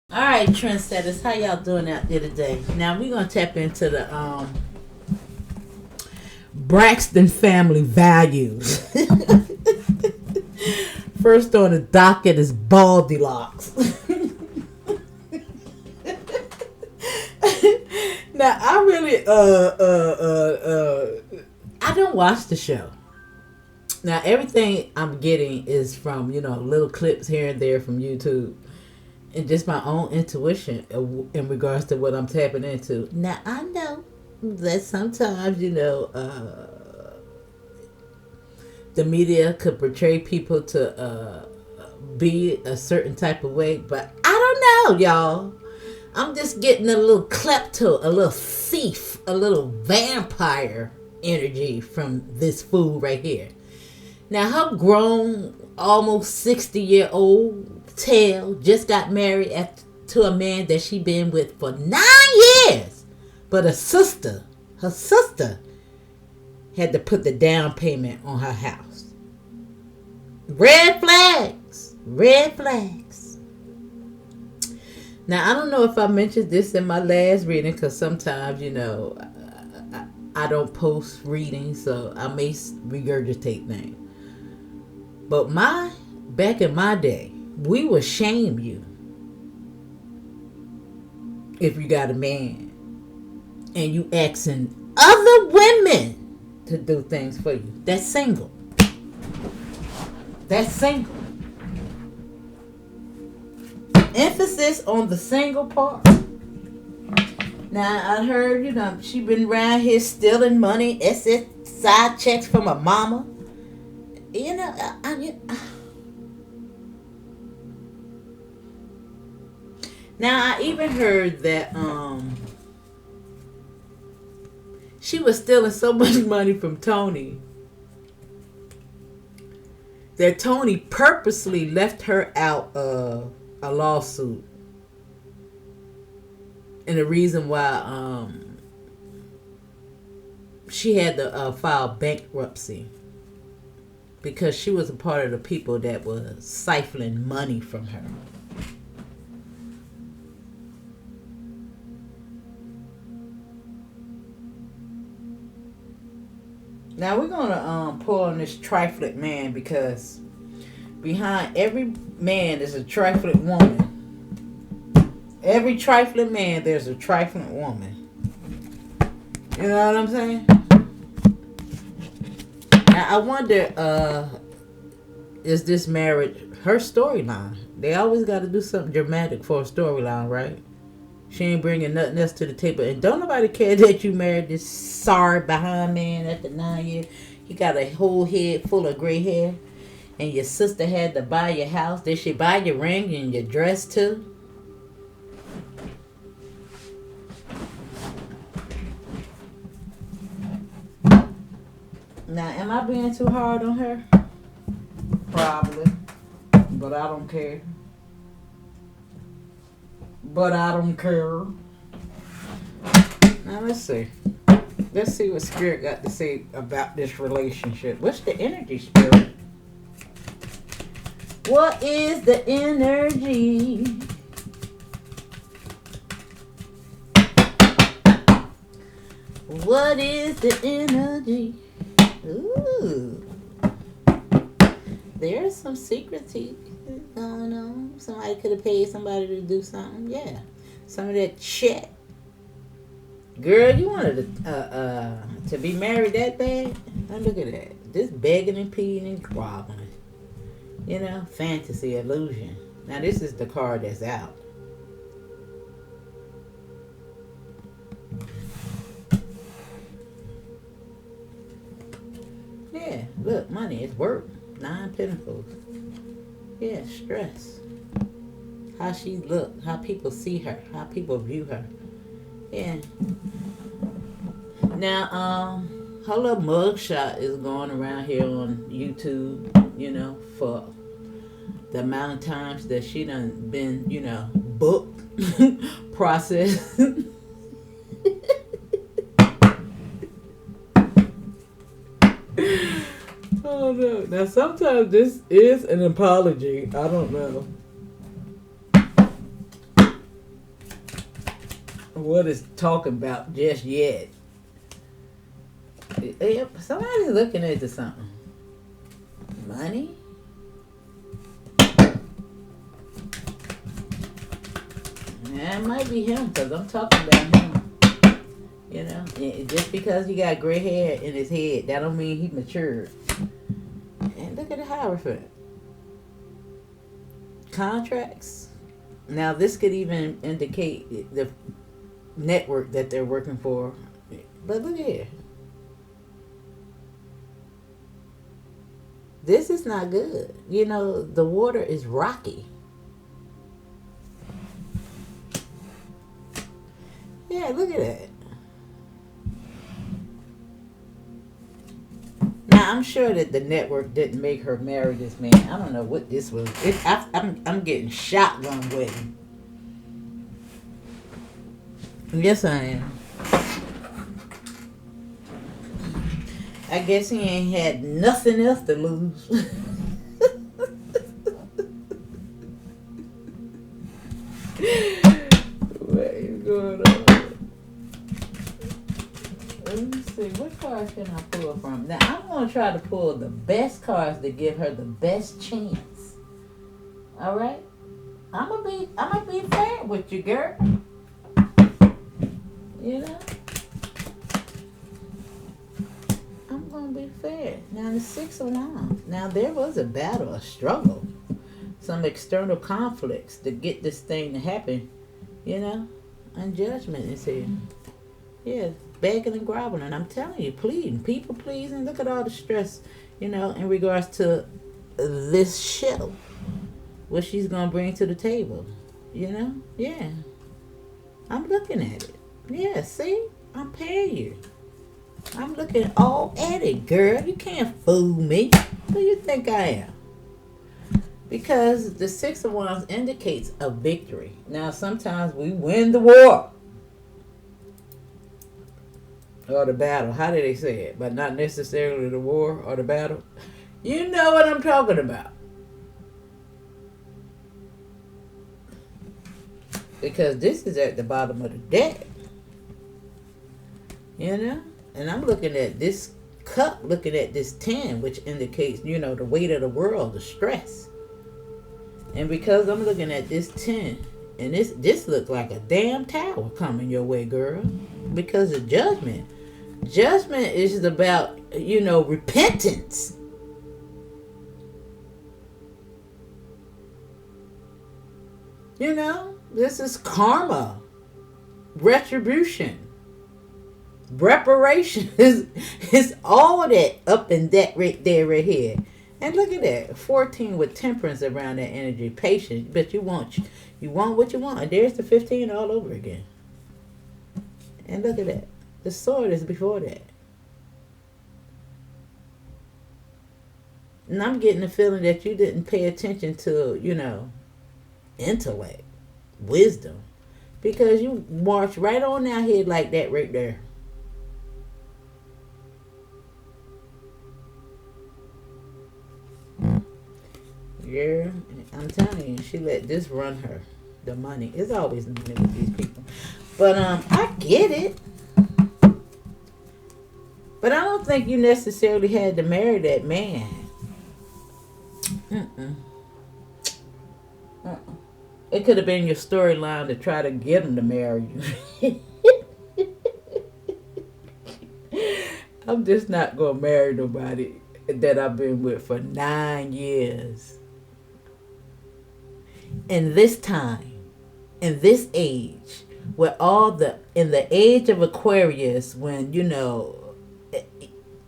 All right, trendsetters, how y'all doing out there today? Now we're gonna tap into the Braxton Family Values. First on the docket is Baldilocks. Now I really I don't watch the show. Now everything I'm getting is from little clips here and there from YouTube. And just my own intuition in regards to what I'm tapping into. Now I know that sometimes the media could portray people to be a certain type of way, but I don't know, y'all. I'm just getting a little klepto, a little thief, a little vampire energy from this fool right here. Now her grown, almost 60-year-old Tell just got married to a man that she been with for 9 years. But her sister had to put the down payment on her house. Red flags. Red flags. Now, I don't know if I mentioned this in my last reading because sometimes, I don't post readings, so I may regurgitate things. But back in my day, we would shame you if you got a man and you asking other women to do things for you. That's single. That's single. Emphasis on the single part. Now I heard, she been around here stealing money, side checks from her mama. Now I even heard that she was stealing so much money from Tony that Tony purposely left her out of a lawsuit. And the reason why she had to file bankruptcy because she was a part of the people that was siphoning money from her. Now we're going to pull on this trifling man because behind every man is a trifling woman. Every trifling man, there's a trifling woman. You know what I'm saying? Now I wonder, is this marriage her storyline? They always got to do something dramatic for a storyline, right? She ain't bringing nothing else to the table. And don't nobody care that you married this sorry behind man after 9 years. He got a whole head full of gray hair. And your sister had to buy your house. Did she buy your ring and your dress too? Now, am I being too hard on her? Probably. But I don't care. Now let's see. Let's see what Spirit got to say about this relationship. What's the energy, Spirit? What is the energy? What is the energy? Ooh. There's some secrecy going on. Somebody could have paid somebody to do something. Yeah. Some of that check. Girl, you wanted to be married that bad? Now look at that. Just begging and peeing and groveling. Fantasy, illusion. Now this is the card that's out. Yeah, look, money is work. 9 pentacles. Yeah, stress. How she look, how people see her, how people view her. Yeah. Now, her little mugshot is going around here on YouTube, for the amount of times that she done been, booked, processed. Oh no. Now sometimes this is an apology. I don't know. what it's talking about just yet. Yep, somebody's looking into something. Money? Yeah, it might be him because I'm talking about him. You know, just because he got gray hair in his head, that don't mean he matured. And look at the Hierophant. Contracts. Now, this could even indicate the network that they're working for. But look here. This is not good. You know, the water is rocky. Yeah, look at that. Now, I'm sure that the network didn't make her marry this man. I don't know what this was. I'm getting shotgun wedding. Yes, I am. I guess he ain't had nothing else to lose. What is going on? Let me see. What cards can I pull from? Now, I'm going to try to pull the best cards to give her the best chance. All right? I'm going to be fair with you, girl. You know? I'm going to be fair. Now, the 6 of Wands. Now, there was a battle, a struggle. Some external conflicts to get this thing to happen. You know? And judgment is here. Yeah, begging and groveling. I'm telling you, pleading. People pleasing. Look at all the stress, you know, in regards to this show. What she's going to bring to the table. You know? Yeah. I'm looking at it. Yeah, see? I'm paying you. I'm looking all at it, girl. You can't fool me. Who do you think I am? Because the 6 of Wands indicates a victory. Now, sometimes we win the war. Or the battle. How did they say it? But not necessarily the war or the battle. You know what I'm talking about. Because this is at the bottom of the deck. You know? And I'm looking at this cup, looking at this 10, which indicates, you know, the weight of the world, the stress. And because I'm looking at this 10, and this looks like a damn tower coming your way, girl. Because of judgment. Judgment is about, you know, repentance. You know, this is karma, retribution, reparation. It's all that up in that right there, right here. And look at that, 14 with temperance around that energy, patience. But you want what you want. And there's the 15 all over again. And look at that. The sword is before that. And I'm getting the feeling that you didn't pay attention to, you know, intellect, wisdom. Because you march right on out here like that right there. Yeah, I'm telling you, she let this run her. The money. It's always the money with these people. But I get it. But I don't think you necessarily had to marry that man. It could have been your storyline to try to get him to marry you. I'm just not going to marry nobody that I've been with for 9 years. In this time, in this age, in the age of Aquarius, when, you know,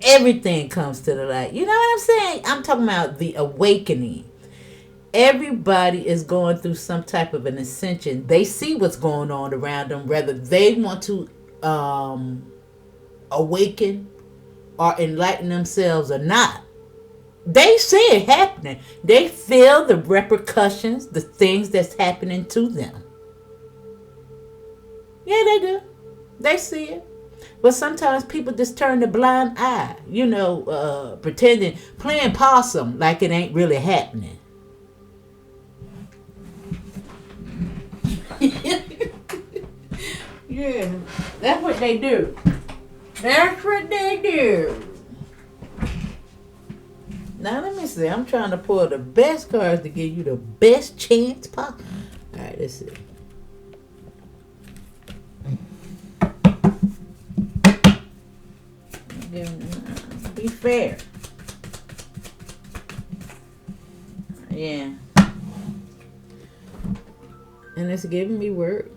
everything comes to the light. You know what I'm saying? I'm talking about the awakening. Everybody is going through some type of an ascension. They see what's going on around them, whether they want to awaken or enlighten themselves or not. They see it happening. They feel the repercussions, the things that's happening to them. Yeah, they do. They see it. But sometimes people just turn the blind eye, you know, pretending, playing possum like it ain't really happening. Yeah, that's what they do. That's what they do. Now let me see. I'm trying to pull the best cards to give you the best chance possible. All right, let's see. Be fair. Yeah. And it's giving me work.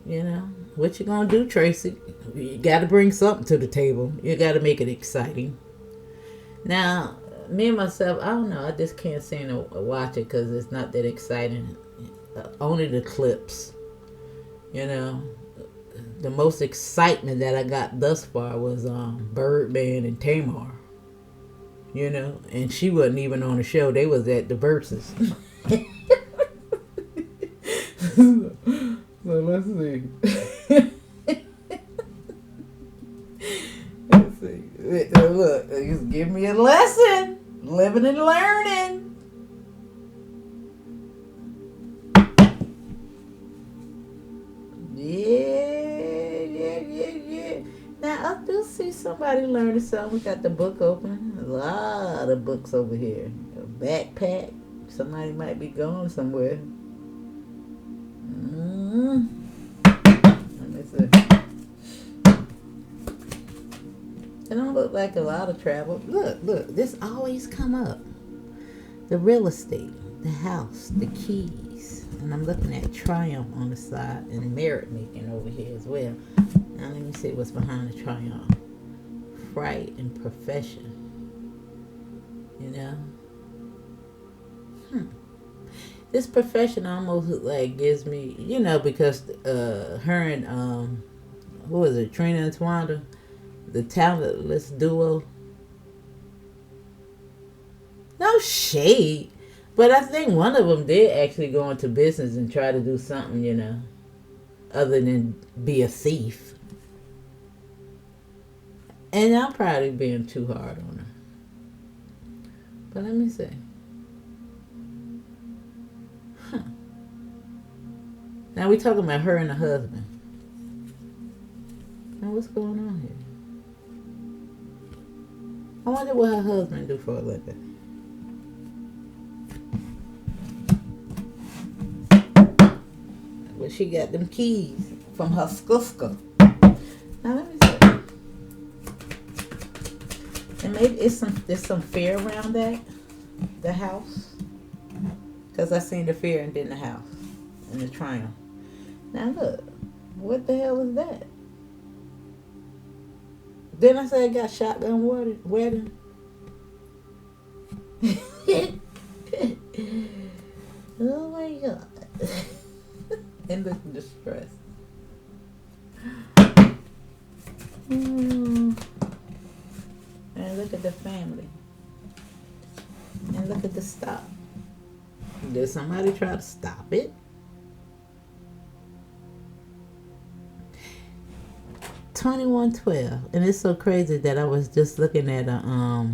You know. What you gonna do, Tracy? You gotta bring something to the table. You gotta make it exciting. Now, me and myself, I don't know. I just can't seem to watch it because it's not that exciting. Only the clips. You know. The most excitement that I got thus far was Birdman and Tamar. You know, and she wasn't even on the show. They was at the Versus. So let's see. Let's see. Look, just give me a lesson. Living and learning. Yeah. Now, I do see somebody learning something. We got the book open. A lot of books over here. A backpack. Somebody might be going somewhere. Let me see. It don't look like a lot of travel. Look. This always come up. The real estate, the house, the keys. And I'm looking at Triumph on the side and merit making over here as well. Now let me see what's behind the Triumph. Fright and profession. You know? This profession almost like gives me, you know, because her and who was it, Trina and Towanda, the talentless duo. No shade, but I think one of them did actually go into business and try to do something, you know, other than be a thief. And I'm probably being too hard on her. But let me see. Now we talking about her and the husband. Now what's going on here? I wonder what her husband do for a living. Well, she got them keys from her skuska. Now let me see. And maybe there's some fear around the house. Because I seen the fear and then the house and the Triumph. Now look, what the hell is that? Didn't I say I got shotgun wedding? Oh my God. And look distressed. And look at the family. And look at the stop. Did somebody try to stop it? 2112, and it's so crazy that I was just looking at a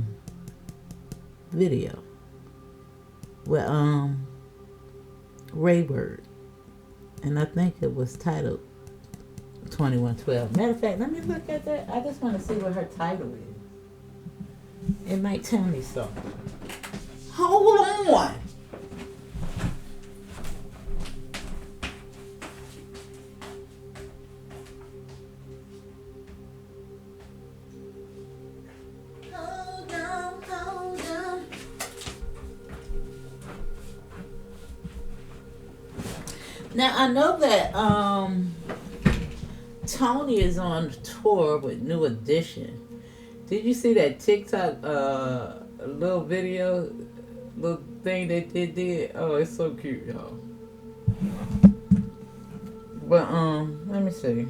video with Raybird, and I think it was titled 2112. Matter of fact, let me look at that. I just want to see what her title is. It might tell me something. Hold on. Now, I know that Tony is on tour with New Edition. Did you see that TikTok little video, little thing that they did? Oh, it's so cute, y'all. But, let me see.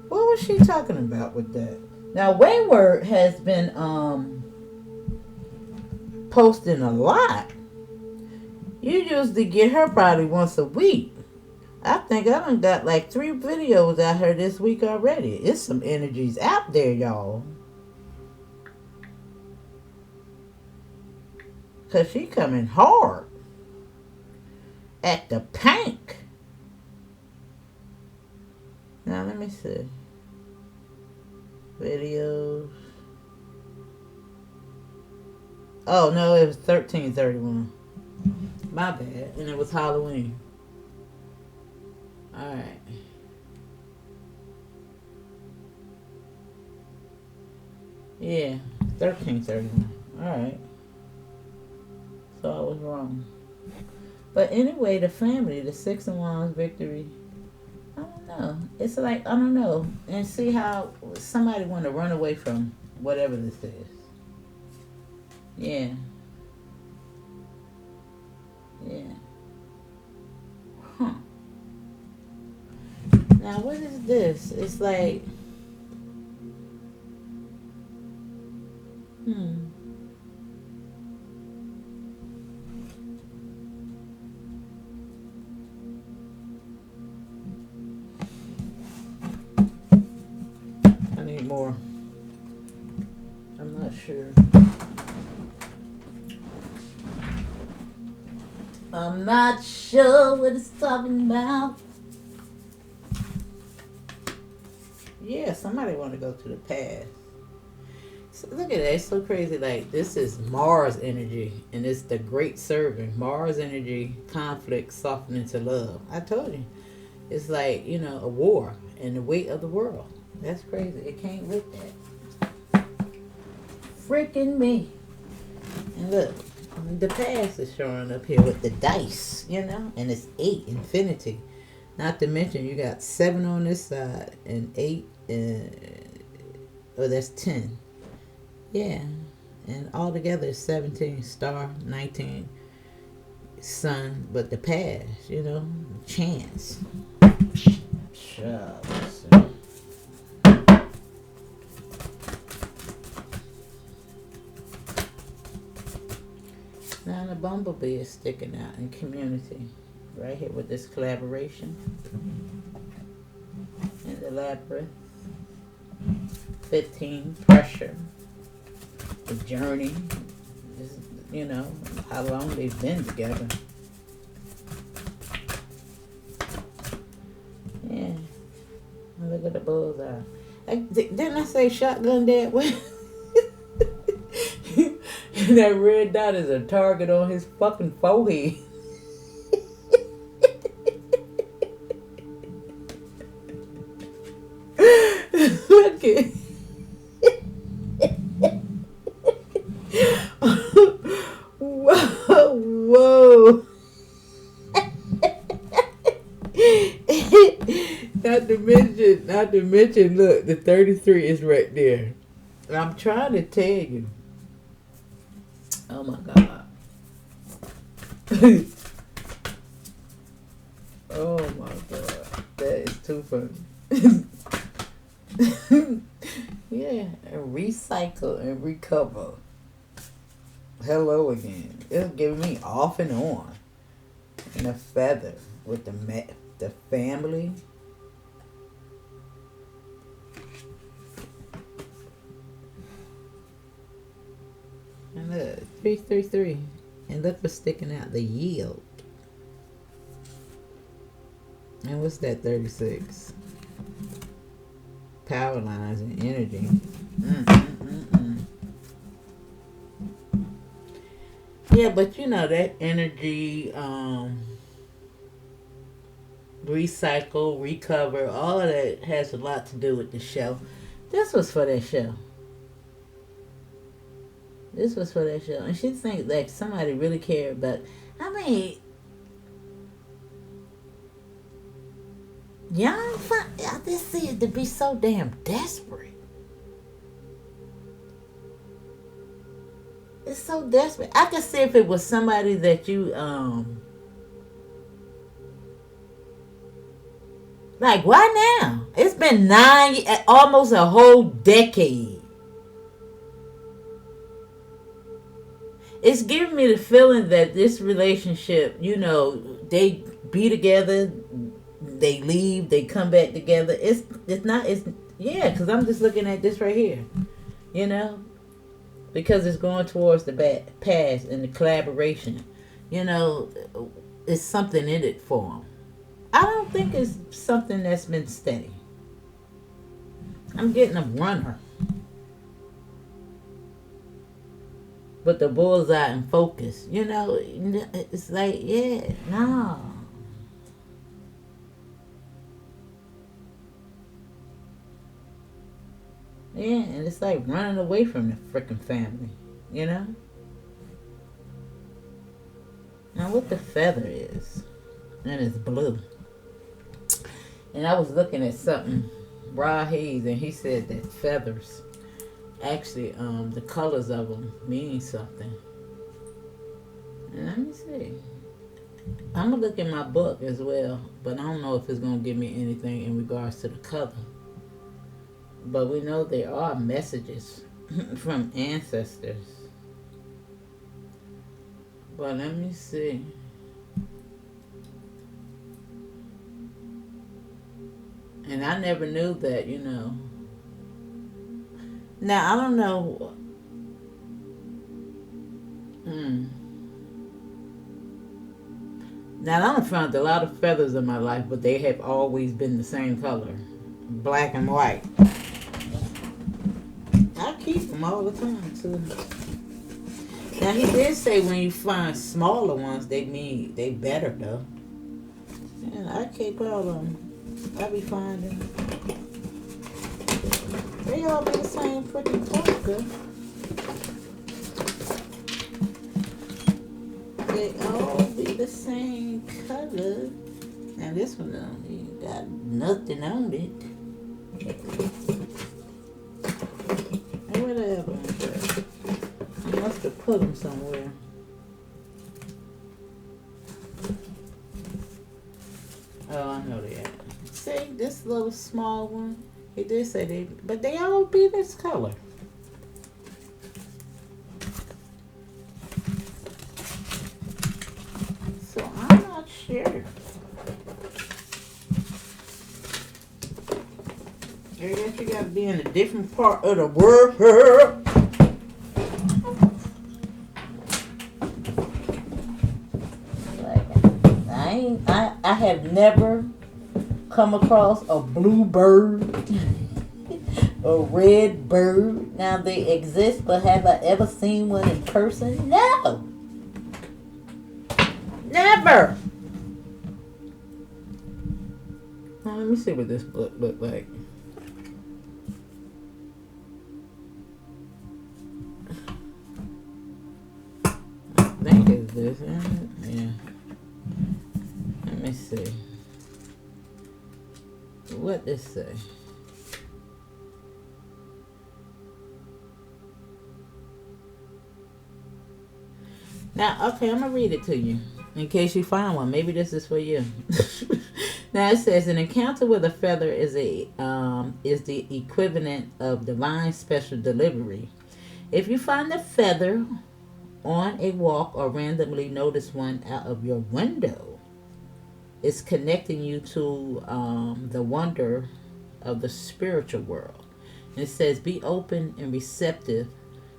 What was she talking about with that? Now, Wayward has been posting a lot. You used to get her probably once a week. I think I done got like 3 videos out her this week already. It's some energies out there, y'all. Because she coming hard. At the Pink. let me see. Videos. Oh, no, it was 13/31. My bad. And it was Halloween. Alright. Yeah, 13/31. Alright. So I was wrong. But anyway, the family, the 6 of Wands victory. I don't know. It's like, I don't know. And see how somebody want to run away from whatever this is. Yeah. Yeah. Huh. Now, what is this? It's like, I need more. I'm not sure. I'm not sure what it's talking about. Yeah, somebody want to go to the past. So look at that. It's so crazy. Like, this is Mars energy, and it's the great servant. Mars energy, conflict, softening to love. I told you. It's like, a war and the weight of the world. That's crazy. It came with that. Freaking me. And look, the past is showing up here with the dice, and it's 8, infinity. Not to mention, you got 7 on this side and 8, that's 10. Yeah, and all together it's 17, star, 19, sun, but the past, chance. Shucks. Now the bumblebee is sticking out in community. Right here with this collaboration. And the labyrinth. 15, pressure. The journey. How long they've been together. Yeah. Look at the bullseye. Didn't I say shotgun dad? And that red dot is a target on his fucking forehead. Look at whoa. Not to mention, look, the 33 is right there. And I'm trying to tell you. Oh my God. Oh my God. That is too funny. Yeah, and recycle and recover. Hello again. It's giving me off and on. And a feather with the family. And look, 333. And look what's sticking out, the yield. And what's that, 36? Power lines and energy. Yeah, but that energy, recycle, recover, all of that has a lot to do with the show. This was for that show. And she thinks like somebody really cared, but I mean, I just see it to be so damn desperate. It's so desperate. I could see if it was somebody that you like, why now? It's been almost a whole decade. It's giving me the feeling that this relationship, they be together, they leave, they come back together. It's because I'm just looking at this right here, because it's going towards the past and the collaboration. It's something in it for them. I don't think it's something that's been steady. I'm getting a runner. But the bullseye and focus. You know, it's like, yeah, no. Yeah, and it's like running away from the freaking family. You know? Now what the feather is. And it's blue. And I was looking at something, Rod Hayes, and he said that feathers actually, the colors of them mean something. And let me see. I'm gonna look in my book as well, but I don't know if it's gonna give me anything in regards to the color. But we know there are messages from ancestors. But let me see. And I never knew that, you know. Now, I don't know. Now, I done found a lot of feathers in my life, but they have always been the same color. Black and white. I keep them all the time, too. Now, he did say when you find smaller ones, they better, though. And I keep all of them. I be finding. They all be the same freaking color. They all be the same color. Now this one don't got nothing on it. And where the other ones at? I must have put them somewhere. Oh, I know they are. See, this little small one, he did say they, but they all be this color. So I'm not sure. I guess you gotta be in a different part of the world. I have never come across a blue bird, a red bird. Now they exist, but have I ever seen one in person? No. Never. Now let me see what this book looked like. I think it's this, isn't it? Yeah. Let me see. What this say? Now, okay, I'm gonna read it to you in case you find one. Maybe this is for you. Now it says an encounter with a feather is the equivalent of divine special delivery. If you find a feather on a walk or randomly notice one out of your window, it's connecting you to the wonder of the spiritual world. And it says, be open and receptive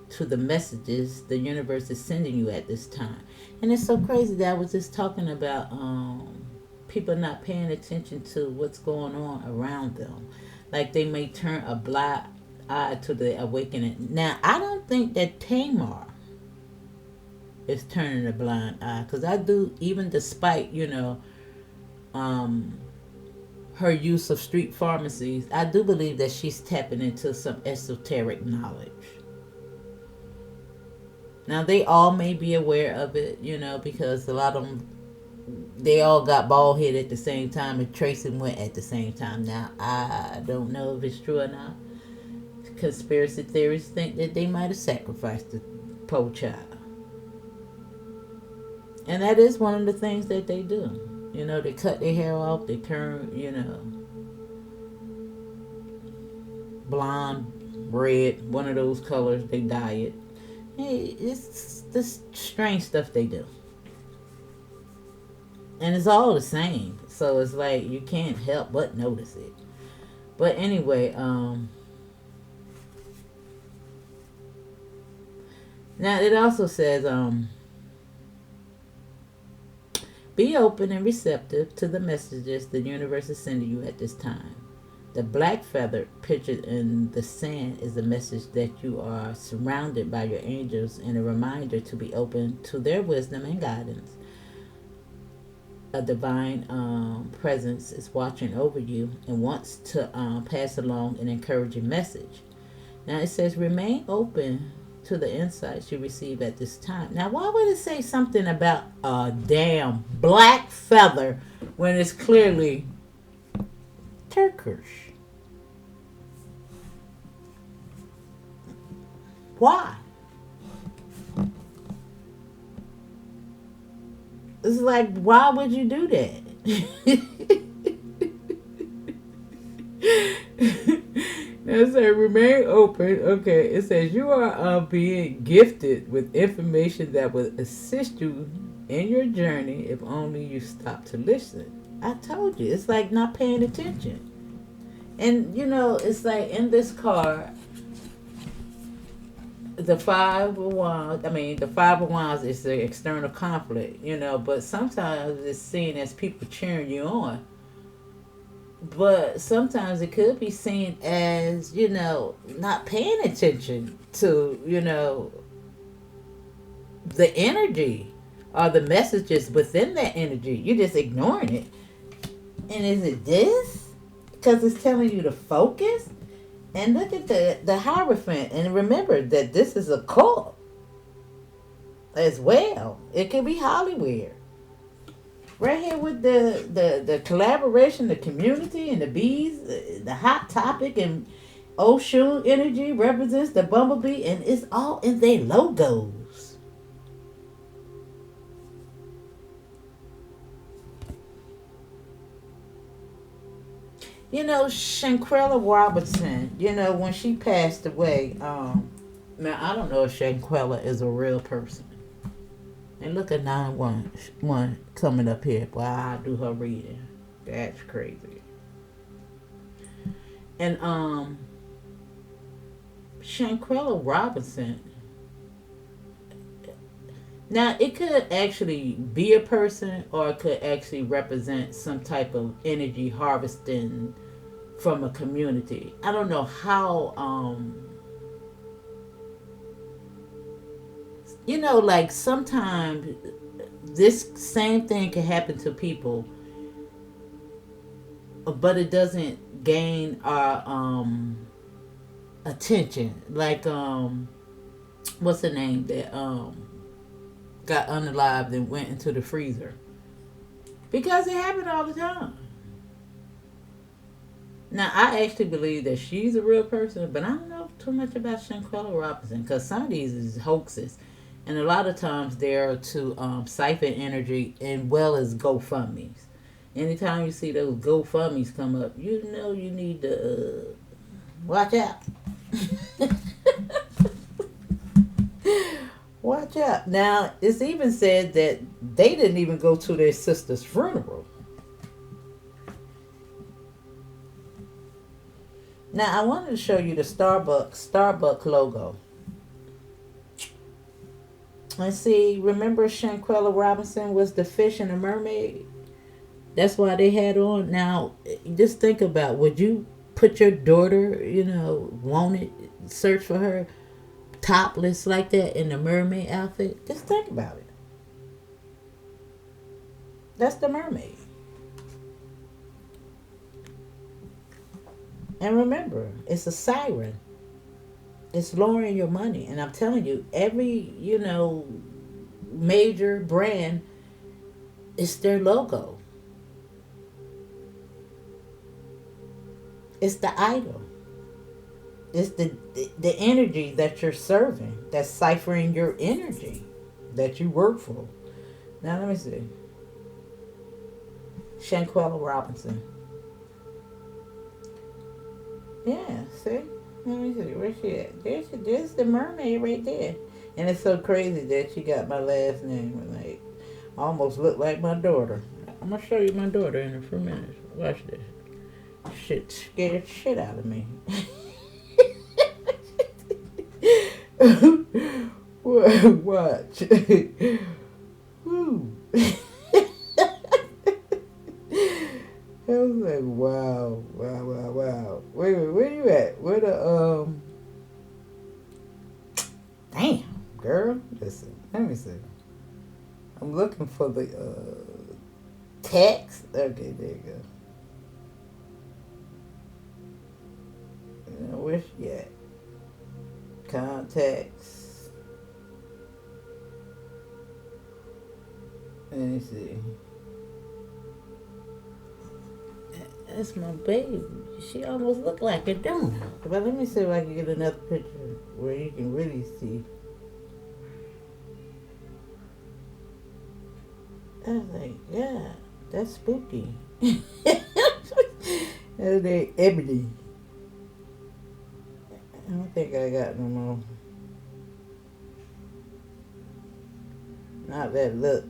to the messages the universe is sending you at this time. And it's so crazy that I was just talking about people not paying attention to what's going on around them. Like they may turn a blind eye to the awakening. Now, I don't think that Tamar is turning a blind eye, because I do, even despite, you know, her use of street pharmacies, I do believe that she's tapping into some esoteric knowledge. Now, they all may be aware of it, you know, because a lot of them, they all got bald head at the same time, and Tracy went at the same time. Now, I don't know if it's true or not. Conspiracy theorists think that they might have sacrificed the poor child. And that is one of the things that they do. You know, they cut their hair off, they turn, you know, blonde, red, one of those colors, they dye it. Hey, it's this strange stuff they do. And it's all the same. So it's like you can't help but notice it. But anyway, now it also says, be open and receptive to the messages the universe is sending you at this time. The black feather pictured in the sand is a message that you are surrounded by your angels and a reminder to be open to their wisdom and guidance. A divine presence is watching over you and wants to pass along an encouraging message. Now it says, remain open to the insights you receive at this time. Now, why would it say something about a damn black feather when it's clearly Turkish? Why? It's like, why would you do that? It says remain open. Okay, it says you are being gifted with information that will assist you in your journey if only you stop to listen. I told you, it's like not paying attention. And it's like in this card, the five of wands is the external conflict, but sometimes it's seen as people cheering you on. But sometimes it could be seen as, not paying attention to, the energy or the messages within that energy. You're just ignoring it. And is it this? Because it's telling you to focus? And look at the Hierophant. And remember that this is a cult as well. It could be Hollywood. Right here with the collaboration, the community, and the bees, the hot topic, and Oshun energy represents the bumblebee, and it's all in their logos. Shanquella Robertson, when she passed away, now I don't know if Shanquella is a real person. And look at 911 coming up here while I do her reading. That's crazy. And Shanquella Robinson. Now it could actually be a person, or it could actually represent some type of energy harvesting from a community. I don't know how like sometimes this same thing can happen to people, but it doesn't gain our attention. Like what's the name that got unalived and went into the freezer? Because it happened all the time. Now, I actually believe that she's a real person, but I don't know too much about Shanquella Robinson, because some of these is hoaxes. And a lot of times they're to siphon energy, as well as GoFundMes. Anytime you see those GoFundMes come up, you need to watch out. Watch out. Now, it's even said that they didn't even go to their sister's funeral. Now, I wanted to show you the Starbucks logo. Let's see, remember Shanquella Robinson was the fish and the mermaid? That's why they had on. Now, just think about, would you put your daughter, search for her topless like that in the mermaid outfit? Just think about it. That's the mermaid. And remember, it's a siren. It's lowering your money. And I'm telling you, every, major brand, it's their logo. It's the idol. It's the energy that you're serving, that's ciphering your energy that you work for. Now, let me see. Shanquella Robinson. Yeah, see? Let me see. Where's she at? There's the mermaid right there. And it's so crazy that she got my last name. Like, almost look like my daughter. I'm going to show you my daughter in a few minutes. Watch this. Shit scared shit out of me. Watch. Woo. like, wow, wow, wow, wow. Where you at? Where the Damn, girl. Listen, let me see. I'm looking for the text. Okay, there you go. Where's she at? Contacts. Let me see. That's my baby. She almost look like it, don't it? But let me see if I can get another picture where you can really see. I was like, yeah, that's spooky. That's they ebony. I don't think I got no more. Not that look.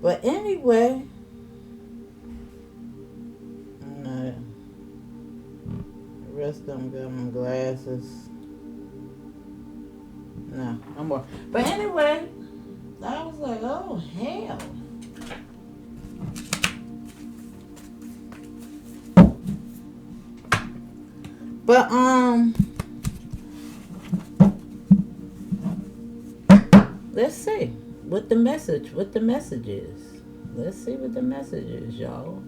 But anyway, the rest of them got my glasses. No more. But anyway, I was like, oh hell. But let's see what the message is. Let's see what the message is, y'all.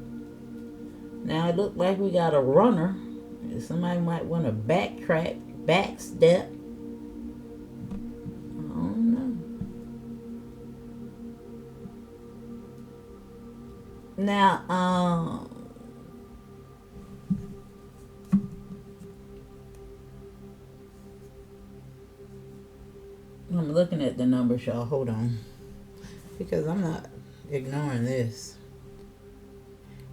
Now it looked like we got a runner. Somebody might want to backtrack, backstep. I don't know. Now, I'm looking at the numbers, y'all. Hold on. Because I'm not ignoring this.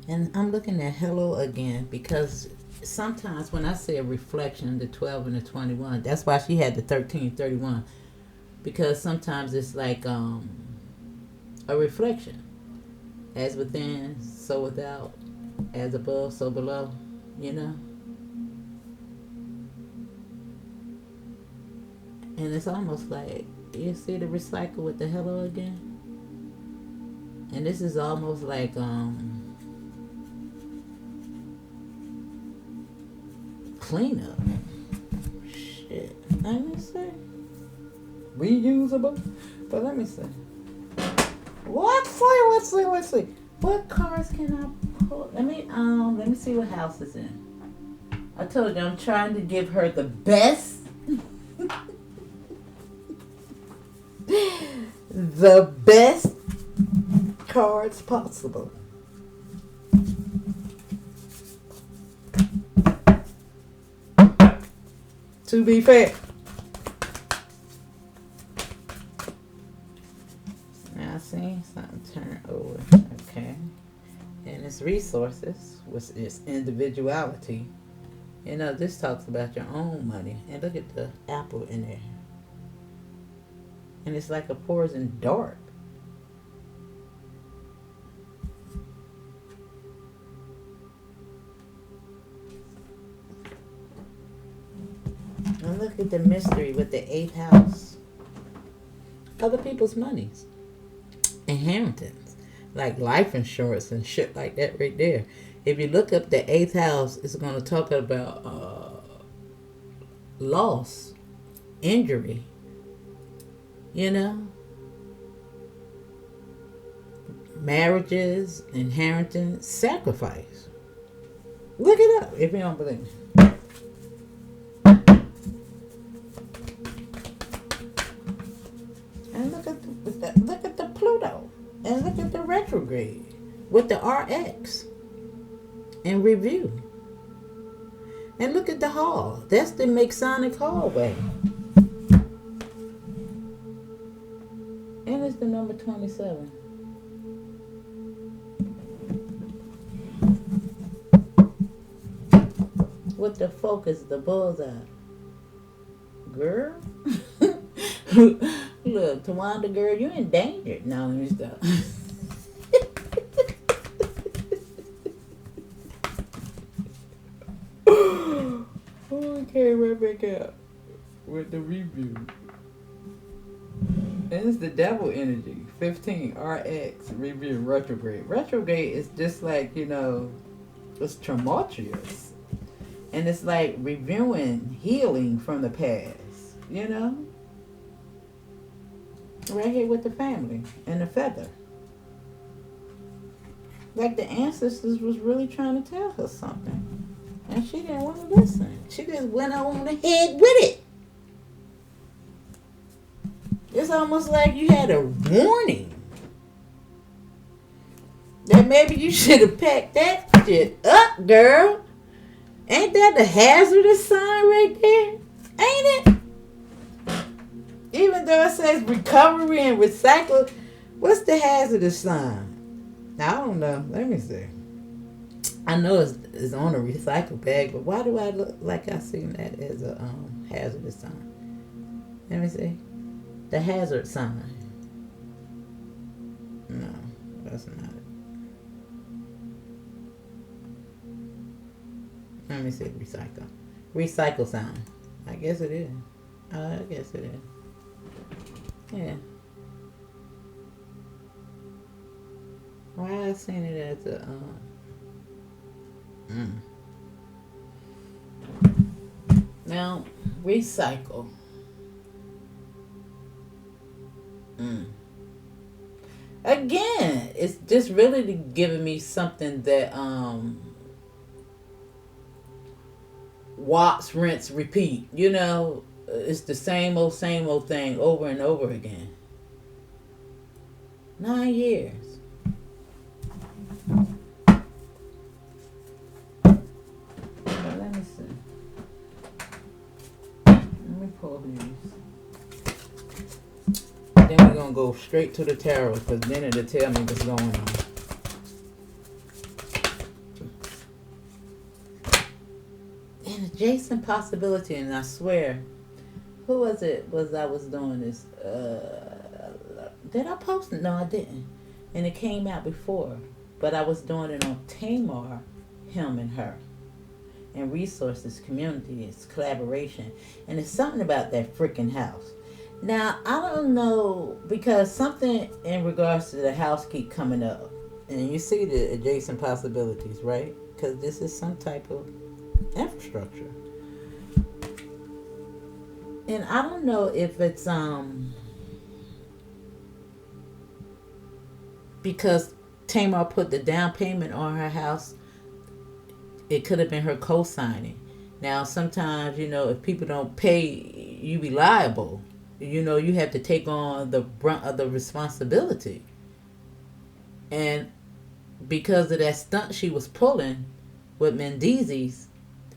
And I'm looking at hello again because sometimes when I say a reflection, the 12 and the 21, that's why she had the 1331. Because sometimes it's like a reflection. As within, so without. As above, so below. You know? And it's almost like, you see the recycle with the hello again? And this is almost like cleanup. Shit. Let me see. Reusable. But let me see. Let's see. What cards can I pull? Let me see what house is in. I told you I'm trying to give her the best. The best cards possible. To be fair. Now I see something turn over. Okay. And it's resources, which is individuality. You know, this talks about your own money. And look at the apple in there. And it's like a poison dart. And look at the mystery with the 8th house. Other people's monies. Inheritance. Like life insurance and shit like that right there. If you look up the 8th house, it's going to talk about loss, injury. You know? Marriages, inheritance, sacrifice. Look it up if you don't believe me. And look at the Pluto. And look at the retrograde with the RX in review. And look at the hall. That's the Masonic hallway. And it's the number 27. With the focus, the bullseye. Girl. Look, Towanda, girl, you endangered. No, let me stop. Oh, I came right back out with the review. And it's the devil energy. 15 RX review retrograde. Retrograde is just like, it's tumultuous. And it's like reviewing healing from the past. Right here with the family and the feather. Like the ancestors was really trying to tell her something. And she didn't want to listen. She just went on ahead with it. It's almost like you had a warning. That maybe you should have packed that shit up, girl. Ain't that the hazardous sign right there? Ain't it? Even though it says recovery and recycle, what's the hazardous sign? I don't know. Let me see. I know it's on a recycle bag, but why do I look like I seen that as a hazardous sign? Let me see. The hazard sign. No, that's not it. Let me see. Recycle. Recycle sign. I guess it is. I guess it is. Yeah. Why I seen it as a Now, recycle. Again, it's just really giving me something that Watts, rinse, repeat. It's the same old thing over and over again. 9 years. Let me see. Let me pull these. Then we're going to go straight to the tarot because then it'll tell me what's going on. An adjacent possibility, and I swear, who was it I was doing this? Did I post it? No, I didn't. And it came out before. But I was doing it on Tamar, him and her. And resources, community, it's collaboration. And it's something about that freaking house. Now, I don't know, because something in regards to the house keep coming up. And you see the adjacent possibilities, right? Because this is some type of infrastructure. And I don't know if it's because Tamar put the down payment on her house, it could have been her co-signing. Now, sometimes, if people don't pay, you be liable. You have to take on the brunt of the responsibility. And because of that stunt she was pulling with Mendeezy's,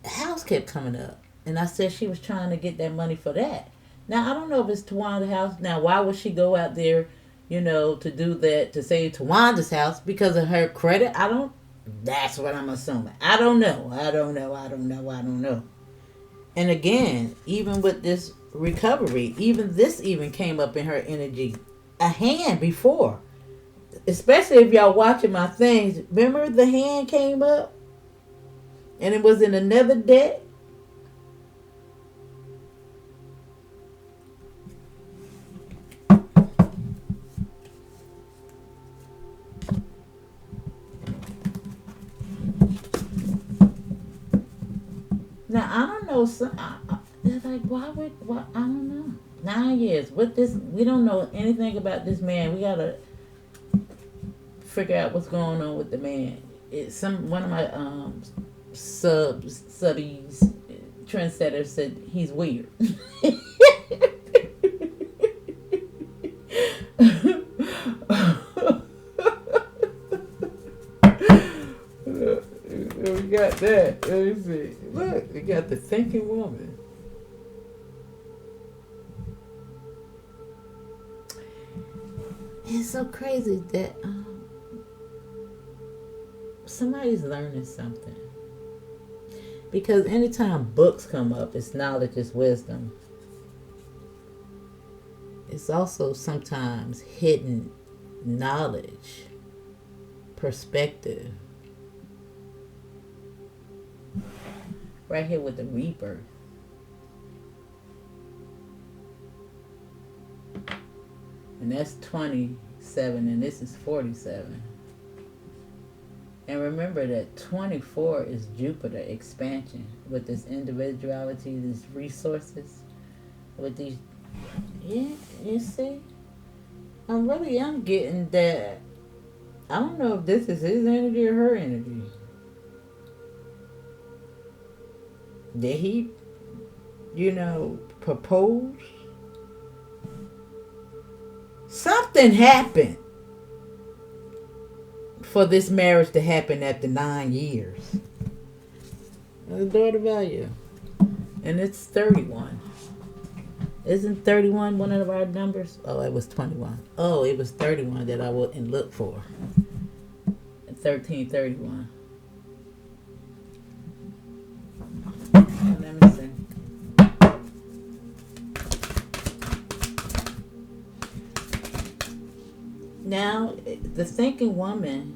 the house kept coming up. And I said she was trying to get that money for that. Now, I don't know if it's Tawanda's house. Now, why would she go out there, to do that, to save Tawanda's house? Because of her credit? That's what I'm assuming. I don't know. And again, even with this recovery, this even came up in her energy a hand before. Especially if y'all watching my things. Remember the hand came up? And it was in another deck? Now, I don't know. They're like, why? I don't know. 9 years. With this, we don't know anything about this man. We got to figure out what's going on with the man. One of my subbies, trendsetters said he's weird. We got that. Let me see. Look, we got the thinking woman. It's so crazy that somebody's learning something. Because anytime books come up, it's knowledge, it's wisdom. It's also sometimes hidden knowledge, perspective. Right here with the rebirth. And that's 20 7, and this is 47. And remember that 24 is Jupiter expansion with this individuality, these resources, with these. Yeah, you see? I'm getting that. I don't know if this is his energy or her energy. Did he, propose? Something happened for this marriage to happen after 9 years. The daughter value. And it's 31. Isn't 31 one of our numbers? Oh, it was 21. Oh, it was 31 that I wouldn't look for. 1331. Let me see. Now, the thinking woman,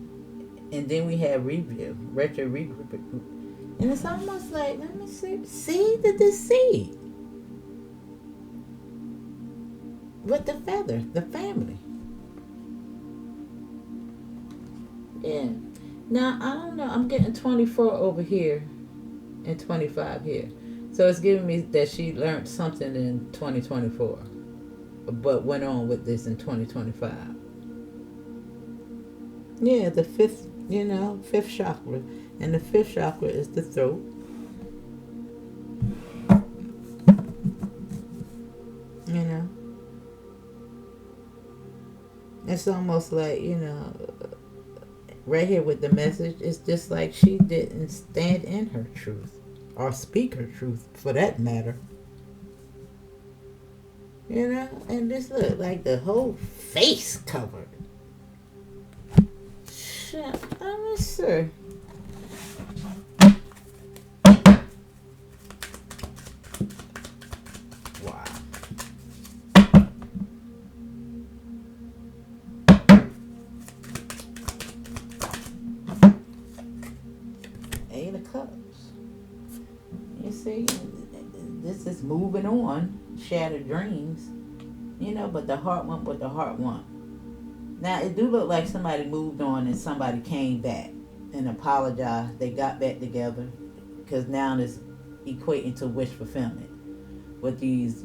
and then we have retro review. And it's almost like, let me see, see the deceit. With the feather, the family. Yeah. Now, I don't know. I'm getting 24 over here and 25 here. So it's giving me that she learned something in 2024, but went on with this in 2025. Yeah, the fifth chakra. And the fifth chakra is the throat. It's almost like, right here with the message, it's just like she didn't stand in her truth. Or speak her truth, for that matter. And this look like the whole face covered. Shit, let me see. Wow. 8 of Cups. You see, this is moving on, shattered dreams, but the heart want what the heart want. Now, it do look like somebody moved on and somebody came back and apologized. They got back together, because now it's equating to wish fulfillment with these,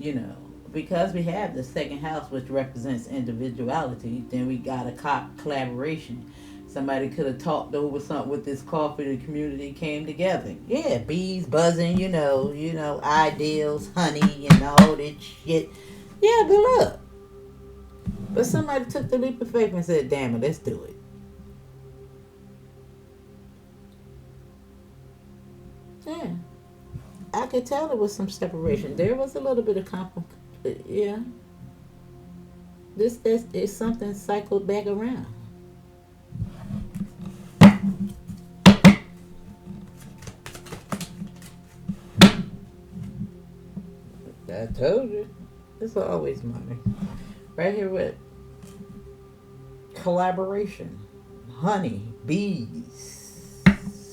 because we have the second house, which represents individuality, then we got a collaboration. Somebody could have talked over something with this coffee. The community came together. Yeah, bees buzzing, ideals, honey, and all that shit. Yeah, but look. But somebody took the leap of faith and said, damn it, let's do it. Yeah. I could tell there was some separation. There was a little bit of yeah. This is something cycled back around. I told you. It's always money. Right here with collaboration, honey, bees,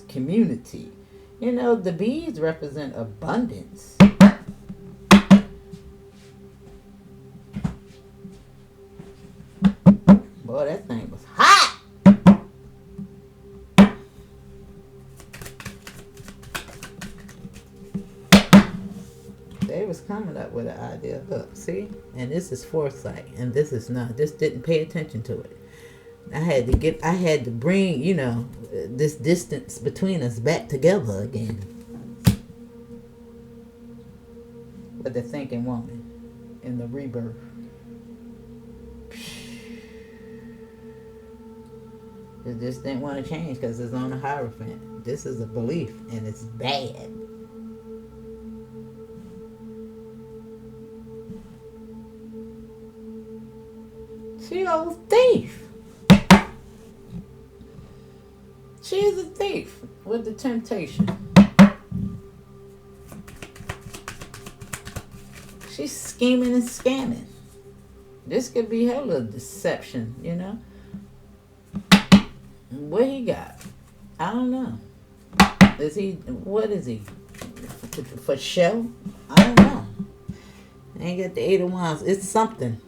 community. The bees represent abundance. Boy, that thing was hot. They was coming up with an idea. Look, see? And this is foresight. And this is not. This didn't pay attention to it. I had to bring, this distance between us back together again. With the thinking woman in the rebirth. It just didn't want to change because it's on a Hierophant. This is a belief and it's bad. She old thief. She is a thief with the temptation. She's scheming and scamming. This could be her little deception, What he got? I don't know. What is he? For show? I don't know. Ain't got the 8 of Wands. It's something.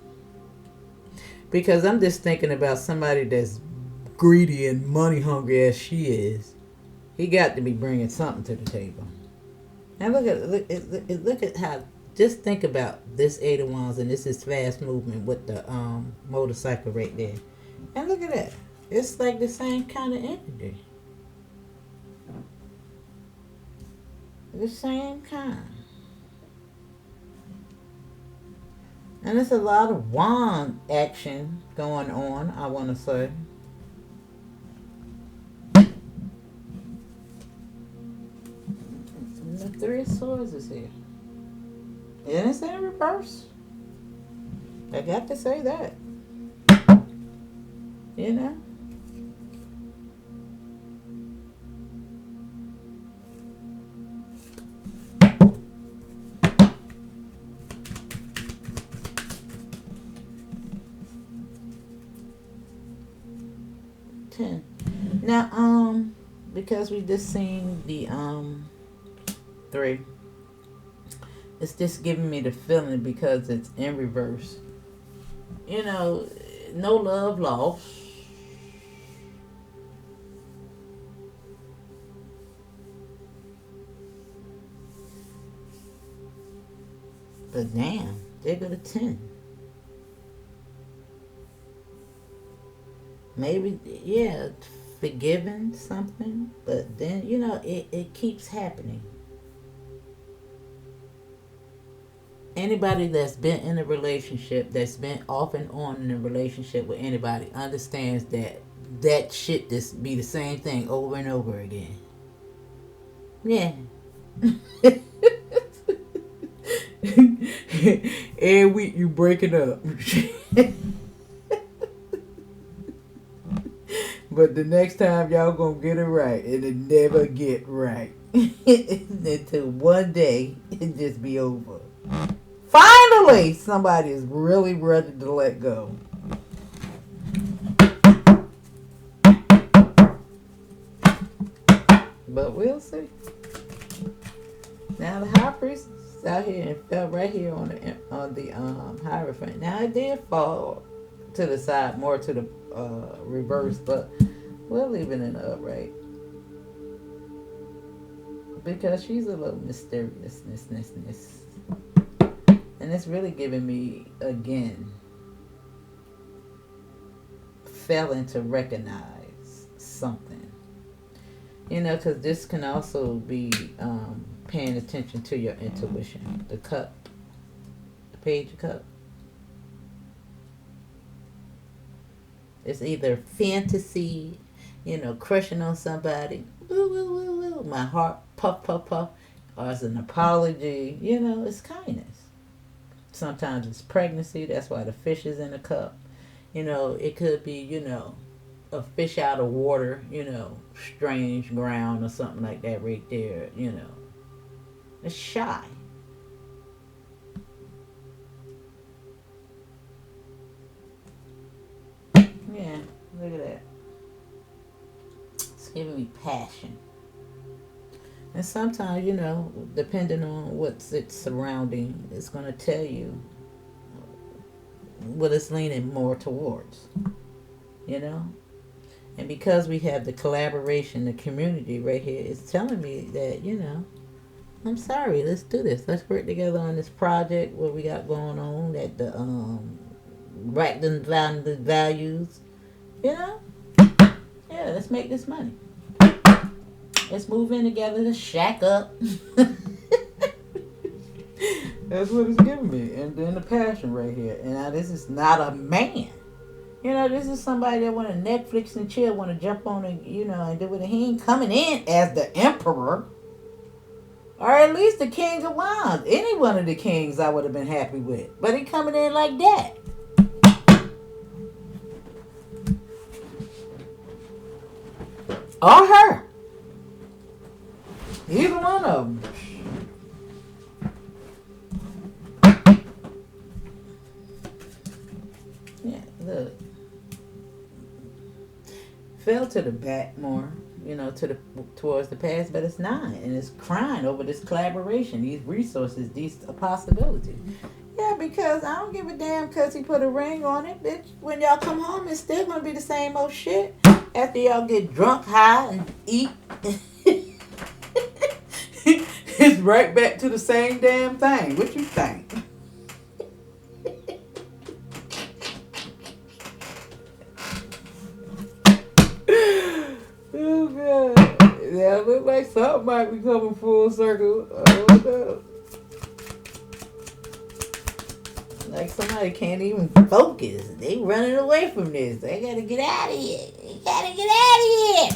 Because I'm just thinking about somebody that's greedy and money hungry as she is. He got to be bringing something to the table. And look at how. Just think about this Eight of Wands, and this is fast movement with the motorcycle right there. And look at that. It's like the same kind of energy. The same kind. And there's a lot of wand action going on, I want to say. And the Three of Swords is here. And it's in reverse. I got to say that. You know? Now, because we just seen the three, it's just giving me the feeling because it's in reverse. You know, no love lost. But damn, they go to 10. Maybe, yeah, forgiving something, but then, you know, it keeps happening. Anybody that's been in a relationship, that's been off and on in a relationship with anybody, understands that shit just be the same thing over and over again. Yeah. Every week you break it up. But the next time y'all gonna get it right, and it never get right. Until one day it just be over. Finally, somebody is really ready to let go. But we'll see. Now the High Priest is out here and fell right here on the Hierophant. Now it did fall to the side, more to the reverse, but we'll leave it in the upright because she's a little mysteriousness, and it's really giving me again failing to recognize something, you know, because this can also be paying attention to your intuition. The Cup, the Page of Cup. It's either fantasy, you know, crushing on somebody, woo, woo, woo, woo, my heart, puff, puff, puff, or it's an apology, you know, it's kindness. Sometimes it's pregnancy, that's why the fish is in the cup. You know, it could be, you know, a fish out of water, you know, strange ground or something like that right there, you know. It's shy. Yeah, look at that. It's giving me passion. And sometimes, you know, depending on what's its surrounding, it's going to tell you what it's leaning more towards. You know? And because we have the collaboration, the community right here, it's telling me that, you know, I'm sorry, let's do this. Let's work together on this project, what we got going on at the Braxton Family Values. You know? Yeah, let's make this money. Let's move in together, let's shack up. That's what it's giving me. And then the passion right here. And now this is not a man. You know, this is somebody that want to Netflix and chill, want to jump on and, you know, and do it. He ain't coming in as the emperor. Or at least the king of wands. Any one of the kings I would have been happy with. But he coming in like that. Or her. Either one of them. Yeah, look. Fell to the back more, you know, towards the past, but it's not. And it's crying over this collaboration, these resources, these possibilities. Yeah, because I don't give a damn because he put a ring on it. Bitch, when y'all come home, it's still going to be the same old shit. After y'all get drunk, high, and eat. It's right back to the same damn thing. What you think? Oh, God. Yeah, it looks like something might be coming full circle. Oh, no. Like somebody can't even focus. They running away from this. They gotta get out of here. They gotta get out of here.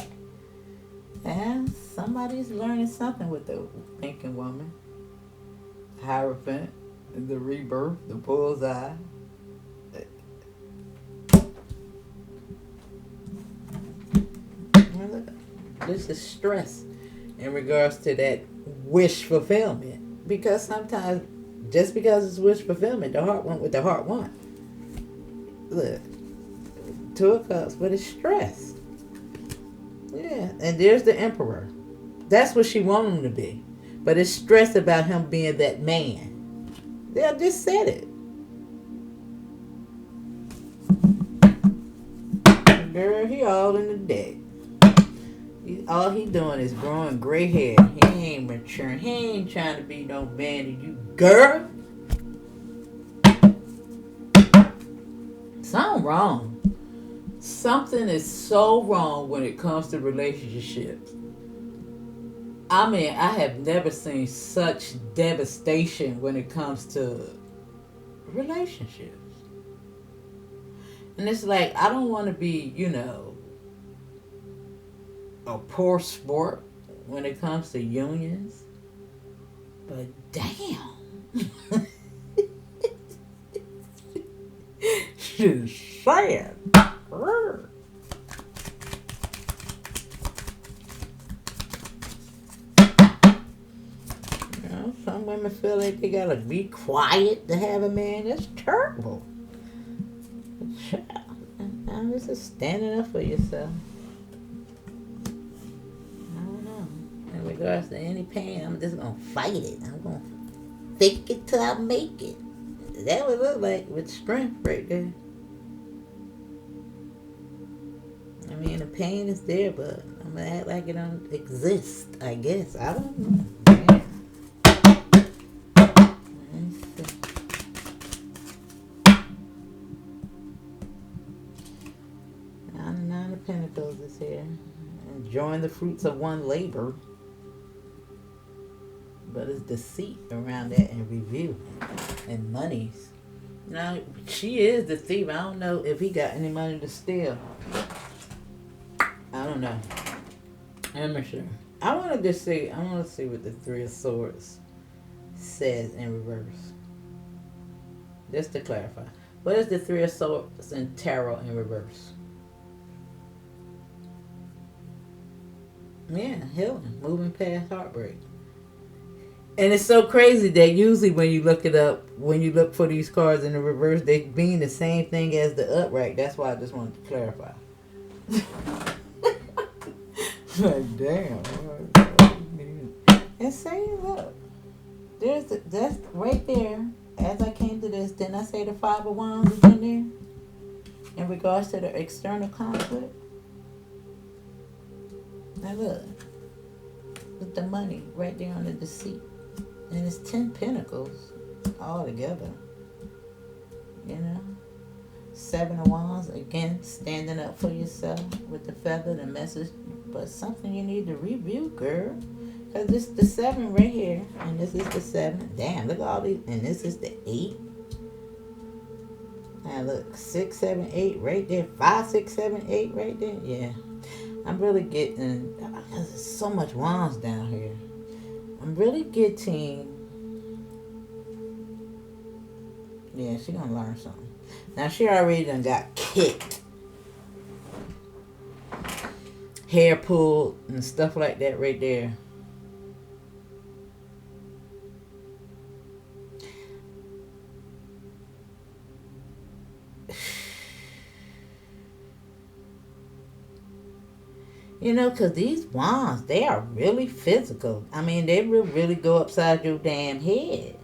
And somebody's learning something with the thinking woman. Hierophant, the rebirth, the bullseye. This is stress in regards to that wish fulfillment. Because sometimes, just because it's wish fulfillment, the heart want what the heart want. Look, 2 of Cups, but it's stress. Yeah, and there's the Emperor. That's what she wanted him to be. But it's stress about him being that man. They just said it. Girl, he all in the deck. All he doing is growing gray hair. He ain't maturing. He ain't trying to be no man to you, girl. Something wrong. Something is so wrong when it comes to relationships. I mean, I have never seen such devastation when it comes to relationships. And it's like, I don't want to be, a poor sport when it comes to unions. But damn. She's sad. Some women feel like they gotta be quiet to have a man. That's terrible. Now this is standing up for yourself. I don't know. In regards to any pain, I'm just gonna fight it. I'm gonna fake it till I make it. That would look like with strength right there. I mean, the pain is there, but I'm gonna act like it don't exist, I guess. I don't know. Nine of Pentacles is here. Enjoying the fruits of one labor. But it's deceit around that and review and monies. Now, she is the thief. I don't know if he got any money to steal. I don't know. I'm not sure. I want to see what the 3 of Swords says in reverse. Just to clarify. What is the 3 of Swords in Tarot in reverse? Yeah, healing. Moving past heartbreak. And it's so crazy that usually when you look it up, when you look for these cards in the reverse, they mean the same thing as the upright. That's why I just wanted to clarify. Like, damn. And say, look, that's right there. As I came to this, didn't I say the 5 of Wands is in there? In regards to the external conflict? Now look. With the money right there on the deceit. And it's 10 Pentacles all together. 7 of Wands, again, standing up for yourself with the feather, the message. But something you need to review, girl. Because this is the 7 right here. And this is the 7. Damn, look at all these. And this is the 8. Now look, 6, 7, 8 right there. 5, 6, 7, 8 right there. Yeah. I'm really getting, because there's so much wands down here. I'm really getting, yeah, she gonna learn something. Now she already done got kicked. Hair pulled and stuff like that right there. Because these wands, they are really physical. I mean, they will really go upside your damn head.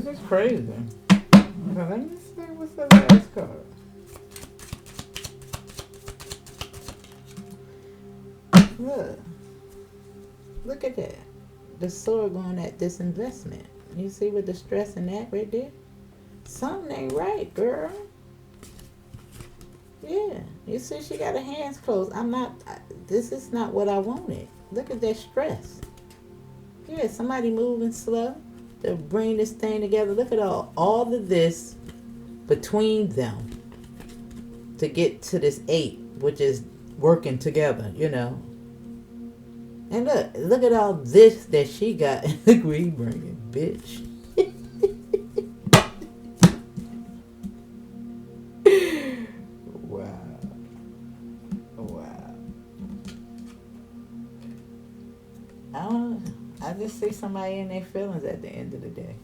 is crazy. Well, let me see what's the last card. Look at that. The sword going at this investment. You see what the stress in that right there? Something ain't right, girl. Yeah. You see she got her hands closed. This is not what I wanted. Look at that stress. Yeah, somebody moving slow to bring this thing together. Look at all of this between them to get to this 8, which is working together, And look at all this that she got in the green bringing, bitch. Wow. I just see somebody in their feelings at the end of the day.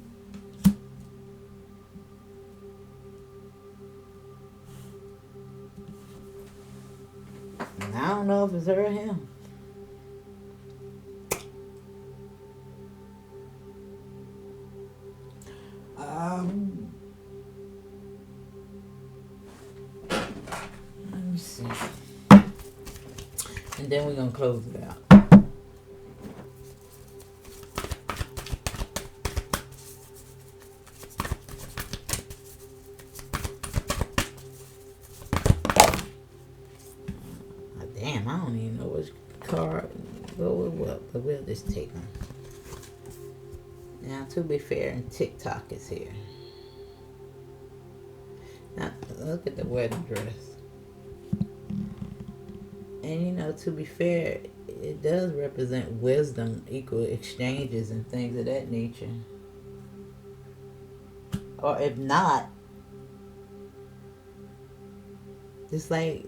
And I don't know if it's her or him. Let me see. And then we're going to close it out. Damn, I don't even know which card go with what, but we'll just take them. Now, to be fair, and TikTok is here. Now, look at the wedding dress. And, to be fair, it does represent wisdom, equal exchanges, and things of that nature. Or if not, it's like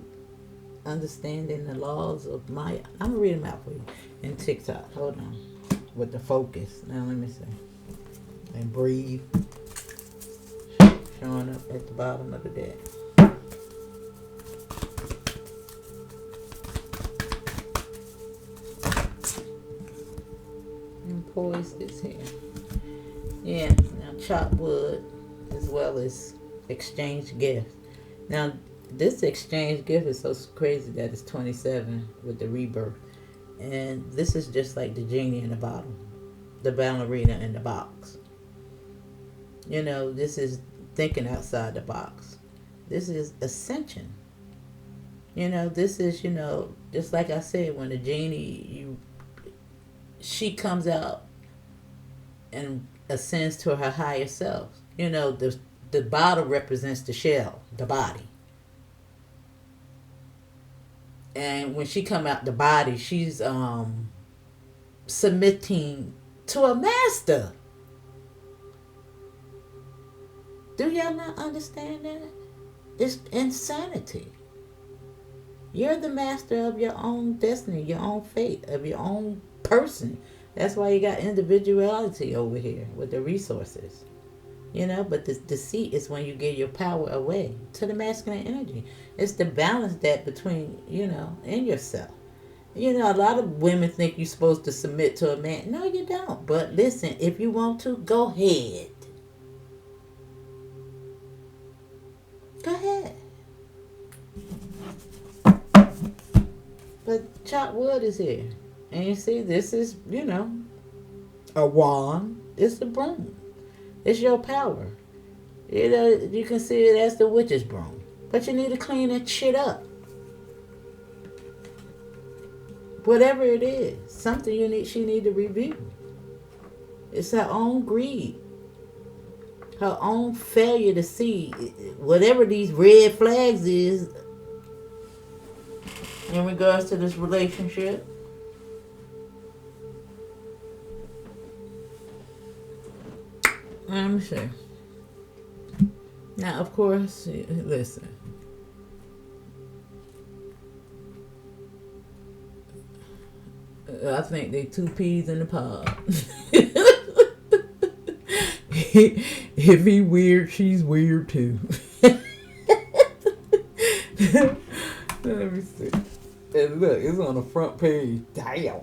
understanding the laws of Maya. I'm going to read them out for you in TikTok. Hold on. With the focus. Now, let me see. And breathe. Showing up at the bottom of the deck. And poised is here. Yeah, now chop wood as well as exchange gifts. Now, this exchange gift is so crazy that it's 27 with the rebirth. And this is just like the genie in the bottle. The ballerina in the box. This is thinking outside the box. This is ascension. This is, just like I said, when the genie, she comes out and ascends to her higher self. The bottle represents the shell, the body. And when she come out the body, she's submitting to a master. Do y'all not understand that? It's insanity. You're the master of your own destiny, your own fate, of your own person. That's why you got individuality over here with the resources. But the deceit is when you give your power away to the masculine energy. It's to balance that between, and yourself. A lot of women think you're supposed to submit to a man. No, you don't. But listen, if you want to, go ahead. Go ahead. But chop wood is here. And you see, this is, a wand. It's the broom. It's your power. You can see it as the witch's broom. But you need to clean that shit up. Whatever it is. Something she need to review. It's her own greed. Her own failure to see whatever these red flags is in regards to this relationship. Let me see. Now, of course, listen. I think they 2 peas in the pod. If he weird, she's weird too. Let me see. And look, it's on the front page. Damn.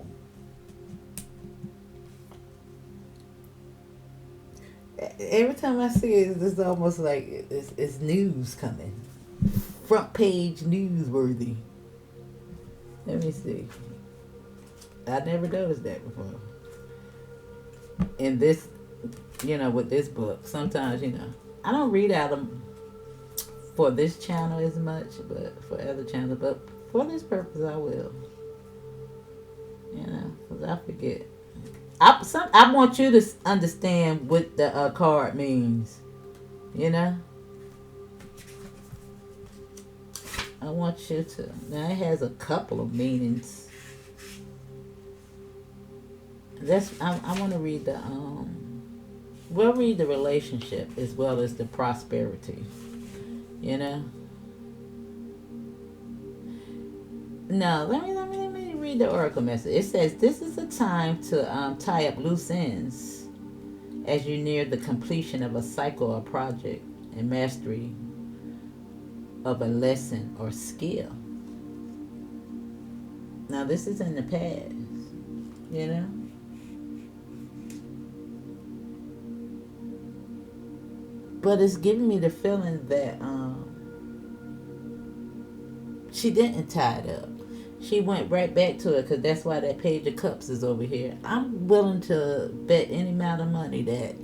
Every time I see it, it's almost like it's news coming. Front page newsworthy. Let me see. I never noticed that before. In this, with this book, sometimes, I don't read out them for this channel as much, but for other channels. But for this purpose, I will. Because I forget. I want you to understand what the card means. I want you to. Now, it has a couple of meanings. I want to read we'll read the relationship as well as the prosperity. No, let me read the oracle message. It says this is a time to tie up loose ends as you near the completion of a cycle or project and mastery of a lesson or skill. Now, this is in the past, But it's giving me the feeling that she didn't tie it up. She went right back to it because that's why that Page of Cups is over here. I'm willing to bet any amount of money that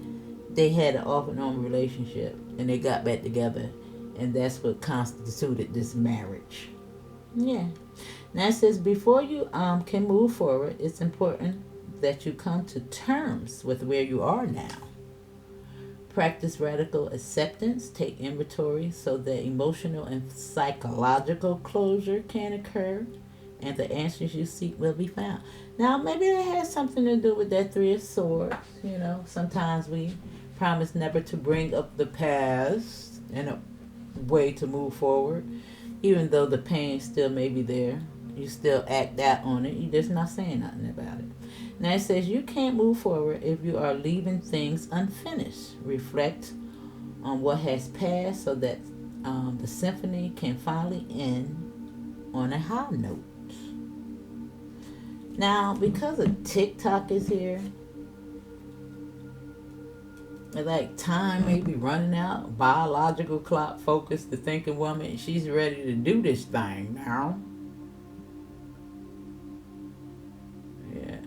they had an off and on relationship and they got back together, and that's what constituted this marriage. Yeah. Now it says before you can move forward, it's important that you come to terms with where you are now. Practice radical acceptance, take inventory so that emotional and psychological closure can occur and the answers you seek will be found. Now, maybe that has something to do with that Three of Swords. Sometimes we promise never to bring up the past in a way to move forward, even though the pain still may be there. You still act out on it. You're just not saying nothing about it. Now it says you can't move forward if you are leaving things unfinished. Reflect on what has passed so that the symphony can finally end on a high note. Now, because of TikTok is here, like time may be running out. Biological clock focus, the thinking woman, she's ready to do this thing now. Yeah.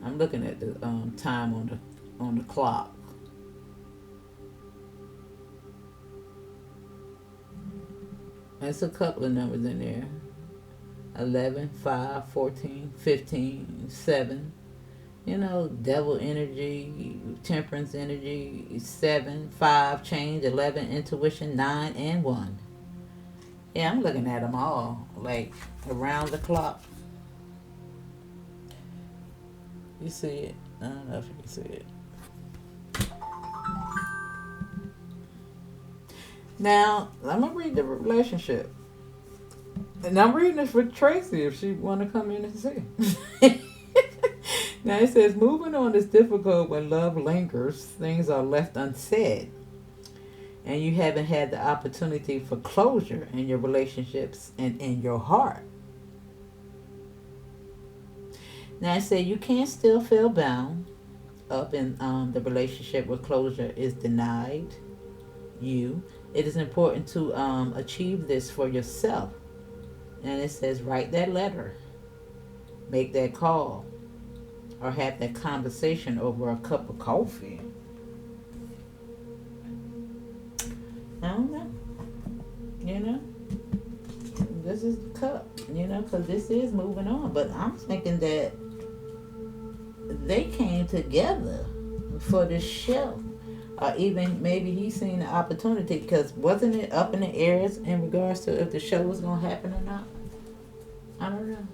I'm looking at the time on the clock. There's a couple of numbers in there. 11, 5, 14, 15, 7. Devil energy, temperance energy, 7, 5, change, 11, intuition, 9, and 1. Yeah, I'm looking at them all, like around the clock. You see it? I don't know if you can see it. Now, I'm going to read the relationship. And I'm reading this for Tracy if she want to come in and see. Now it says, moving on is difficult when love lingers. Things are left unsaid. And you haven't had the opportunity for closure in your relationships and in your heart. Now I say you can still feel bound up in the relationship where closure is denied you. It is important to achieve this for yourself. And it says write that letter, make that call, or have that conversation over a cup of coffee. I don't know. This is the cup, because this is moving on. But I'm thinking that they came together for this show. Or even maybe he's seen the opportunity, because wasn't it up in the airs in regards to if the show was going to happen or not? I don't know.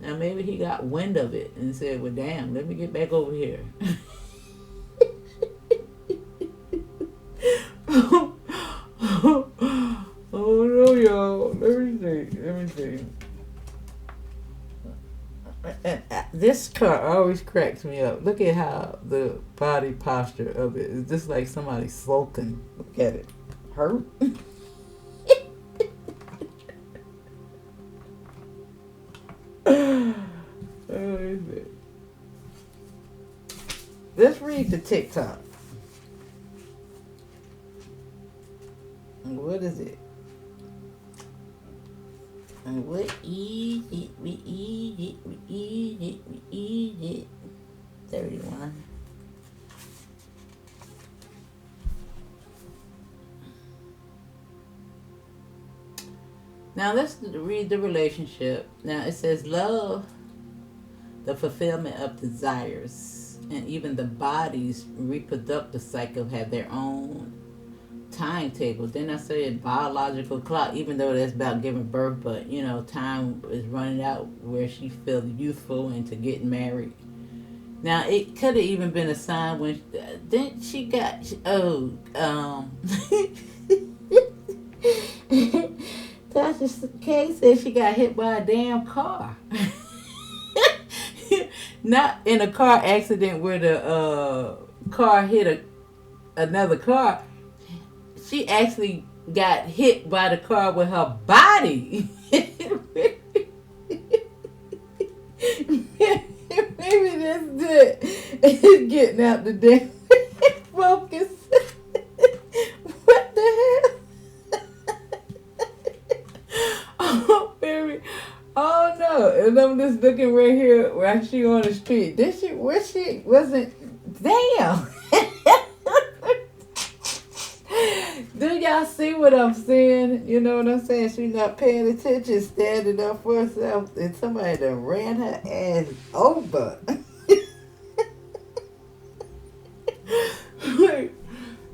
Now maybe he got wind of it and said, well, damn, let me get back over here. Oh no, y'all. Let me see. And this car always cracks me up. Look at how the body posture of it is just like somebody sulking. Look at it. Hurt. Let's read the TikTok. What is it? And we eat it, we eat it, we eat it, we eat it. 31. Now let's read the relationship. Now it says love, the fulfillment of desires, and even the body's reproductive cycle have their own timetable. Then I said biological clock, even though that's about giving birth, but you know, time is running out where she feels youthful and to get married. Now it could have even been a sign when then she got Tasha K said she got hit by a damn car. Not in a car accident where the car hit another car. She actually got hit by the car with her body. Maybe that's good. It's getting out the damn focus. What the hell? Oh, baby. Oh no. And I'm just looking right here where she on the street. This shit where she wasn't. Damn. Do y'all see what I'm saying? You know what I'm saying? She's not paying attention, standing up for herself, and somebody done ran her ass over.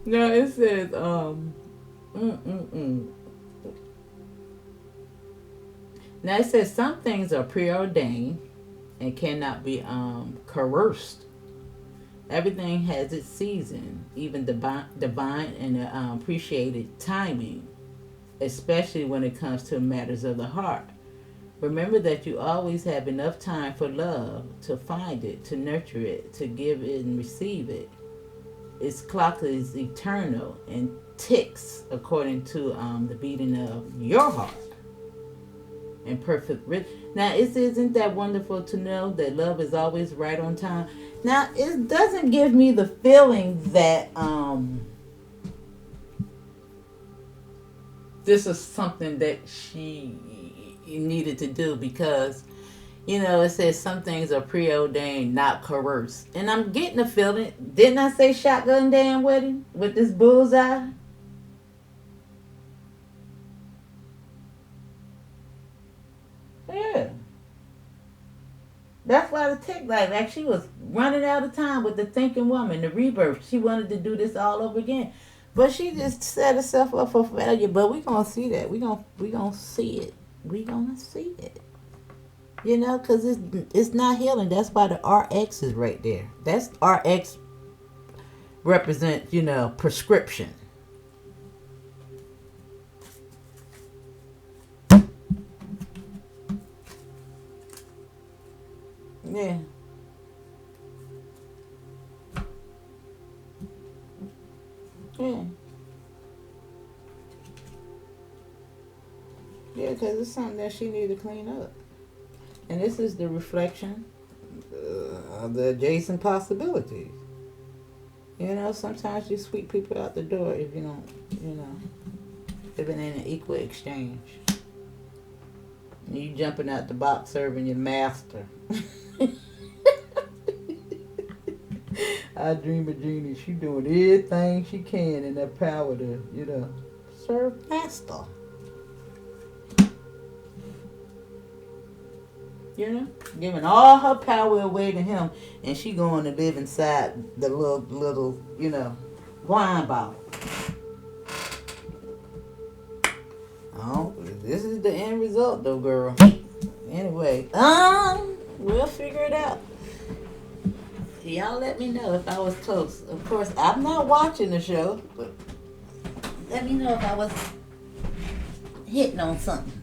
Now it says, Now it says some things are preordained and cannot be coerced. Everything has its season, even divine and appreciated timing, especially when it comes to matters of the heart. Remember that you always have enough time for love, to find it, to nurture it, to give it and receive it. Its clock is eternal and ticks according to the beating of your heart. And perfect rhythm. Now, isn't that wonderful to know that love is always right on time? Now, it doesn't give me the feeling that this is something that she needed to do, because, you know, it says some things are preordained, not coerced. And I'm getting the feeling, didn't I say shotgun damn wedding with this bullseye? Yeah. That's why the tick like she was running out of time with the thinking woman, the rebirth. She wanted to do this all over again. But she just set herself up for failure. But we're gonna see that. We're gonna see it. We're gonna see it. You know, because it's not healing. That's why the RX is right there. That's RX represents, you know, prescription. Yeah. Yeah. Yeah, because it's something that she needs to clean up. And this is the reflection of the adjacent possibilities. You know, sometimes you sweep people out the door if you don't, you know, living in an equal exchange. And you jumping out the box serving your master. I dream of Jeannie. She doing everything she can in that power to, you know, serve master. You know, giving all her power away to him, and she going to live inside the little, you know, wine bottle. Oh, this is the end result, though, girl. Anyway, we'll figure it out. Y'all let me know if I was close. Of course, I'm not watching the show, but let me know if I was hitting on something.